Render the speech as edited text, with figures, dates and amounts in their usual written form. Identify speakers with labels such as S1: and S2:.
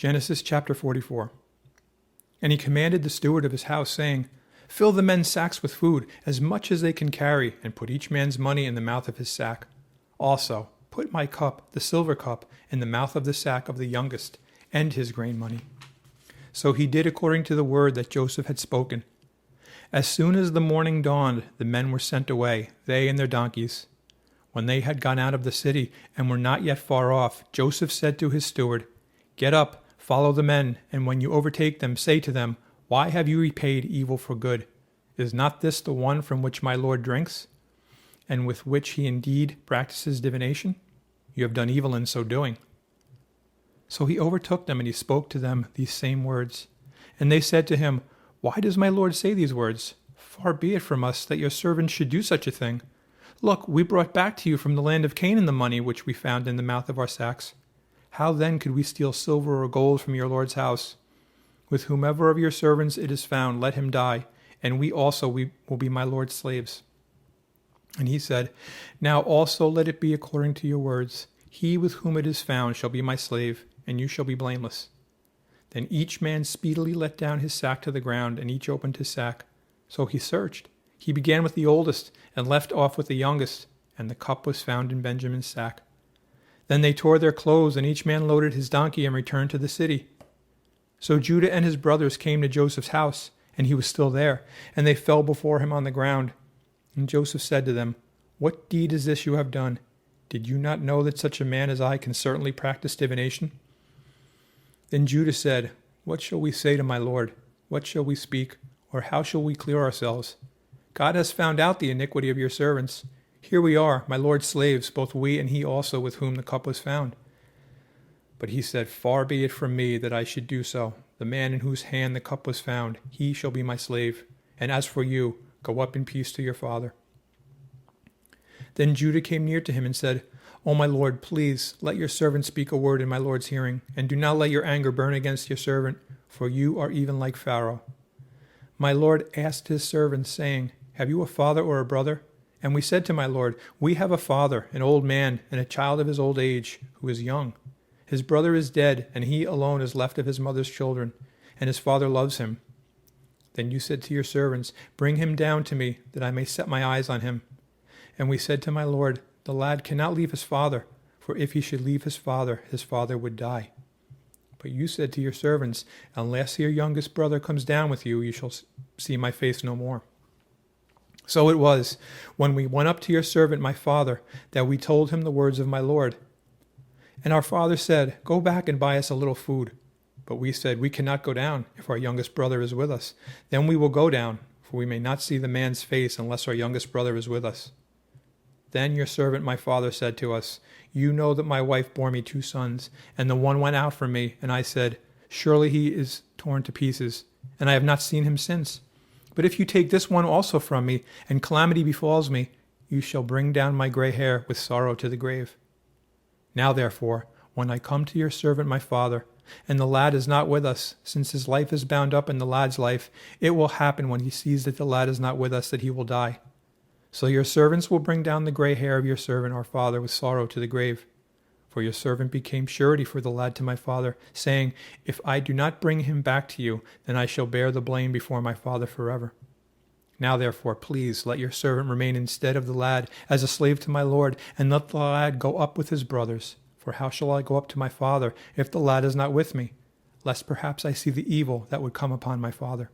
S1: Genesis chapter 44. And he commanded the steward of his house, saying, Fill the men's sacks with food, as much as they can carry, and put each man's money in the mouth of his sack. Also, put my cup, the silver cup, in the mouth of the sack of the youngest, and his grain money. So he did according to the word that Joseph had spoken. As soon as the morning dawned, the men were sent away, they and their donkeys. When they had gone out of the city and were not yet far off, Joseph said to his steward, Get up, follow the men, and when you overtake them, say to them, Why have you repaid evil for good? Is not this the one from which my Lord drinks, and with which he indeed practices divination? You have done evil in so doing. So he overtook them, and he spoke to them these same words. And they said to him, Why does my Lord say these words? Far be it from us that your servants should do such a thing. Look, we brought back to you from the land of Canaan the money which we found in the mouth of our sacks. How then could we steal silver or gold from your Lord's house? With whomever of your servants it is found, let him die, and we also will be my Lord's slaves. And he said, Now also let it be according to your words. He with whom it is found shall be my slave, and you shall be blameless. Then each man speedily let down his sack to the ground, and each opened his sack. So he searched. He began with the oldest, and left off with the youngest, and the cup was found in Benjamin's sack. Then they tore their clothes, and each man loaded his donkey and returned to the city. So Judah and his brothers came to Joseph's house, and he was still there, and they fell before him on the ground. And Joseph said to them, What deed is this you have done? Did you not know that such a man as I can certainly practice divination? Then Judah said, What shall we say to my Lord? What shall we speak? Or how shall we clear ourselves? God has found out the iniquity of your servants. Here we are, my Lord's slaves, both we and he also with whom the cup was found. But he said, Far be it from me that I should do so. The man in whose hand the cup was found, he shall be my slave. And as for you, go up in peace to your father. Then Judah came near to him and said, O my Lord, please let your servant speak a word in my Lord's hearing, and do not let your anger burn against your servant, for you are even like Pharaoh. My Lord asked his servants, saying, Have you a father or a brother? And we said to my Lord, We have a father, an old man, and a child of his old age, who is young. His brother is dead, and he alone is left of his mother's children, and his father loves him. Then you said to your servants, Bring him down to me, that I may set my eyes on him. And we said to my Lord, The lad cannot leave his father, for if he should leave his father would die. But you said to your servants, Unless your youngest brother comes down with you, you shall see my face no more. So it was, when we went up to your servant my father, that we told him the words of my Lord. And our father said, Go back and buy us a little food. But we said, We cannot go down, if our youngest brother is with us. Then we will go down, for we may not see the man's face unless our youngest brother is with us. Then your servant my father said to us, You know that my wife bore me 2 sons, and the one went out from me, and I said, Surely he is torn to pieces, and I have not seen him since. But if you take this one also from me, and calamity befalls me, you shall bring down my gray hair with sorrow to the grave. Now therefore, when I come to your servant my father, and the lad is not with us, since his life is bound up in the lad's life, it will happen when he sees that the lad is not with us that he will die. So your servants will bring down the gray hair of your servant our father with sorrow to the grave. For your servant became surety for the lad to my father, saying, If I do not bring him back to you, then I shall bear the blame before my father forever. Now therefore, please, let your servant remain instead of the lad as a slave to my Lord, and let the lad go up with his brothers. For how shall I go up to my father if the lad is not with me, lest perhaps I see the evil that would come upon my father?